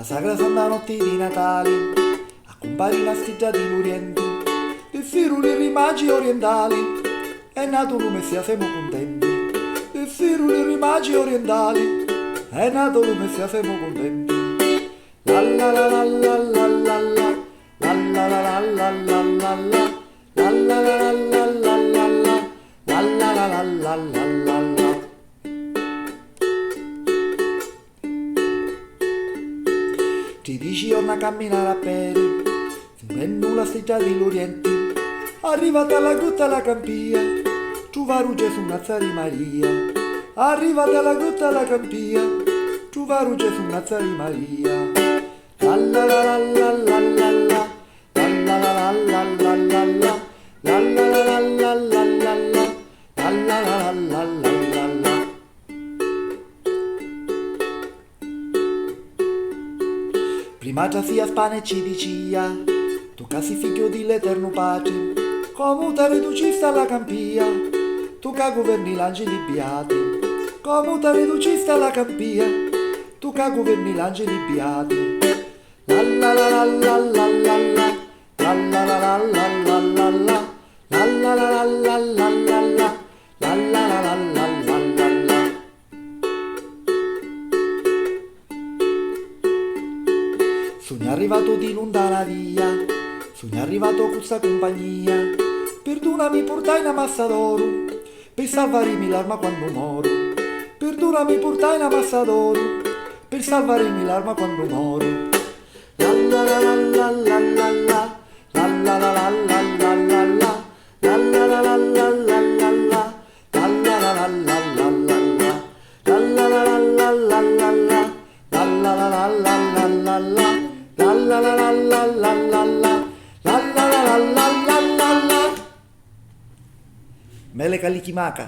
La Sagra Santa Notte di Natale accompagna la stiglia dell'Oriente, il firuli rimagi orientali, è nato un Messia, siamo contenti. Il firuli rimagi orientali, è nato un Messia, siamo contenti. La la la la la la la la, la la la la la la la la, la la la la la la la, la la la la la la la. Ti dici torna a camminare a piedi, seguendo la strada dell'Oriente, arrivata alla grotta alla Campia, trovaru Gesù Nazari Maria. Arrivata alla grotta alla Campia, trovaru Gesù Nazari Maria. La la la la la la la, la la la la la la la, la la la la la la la, la la la la la la. Prima già sia spane e ci dicia, tu casi figlio dell'eterno pace, come te riducista alla Campia, tu che governi l'angeli beati, come te riducista alla Campia, tu che governi l'angeli beati. La la la la la la la, la la la la la la la, la la la la la la la, la la la la la la la. Sogno arrivato di lontana via, sogno arrivato con questa compagnia, perdonami portai una massa d'oro, per salvarmi l'arma quando moro. Perdonami portai una massa d'oro, per salvarmi l'arma quando moro. La la la la la la la, la la la la la la la la, la la la la la la la la, la la la la la la la, la la la la la la la la, la la la la la la la la, la la la la la la la la, la la la la la la la. Mele Kalikimaka.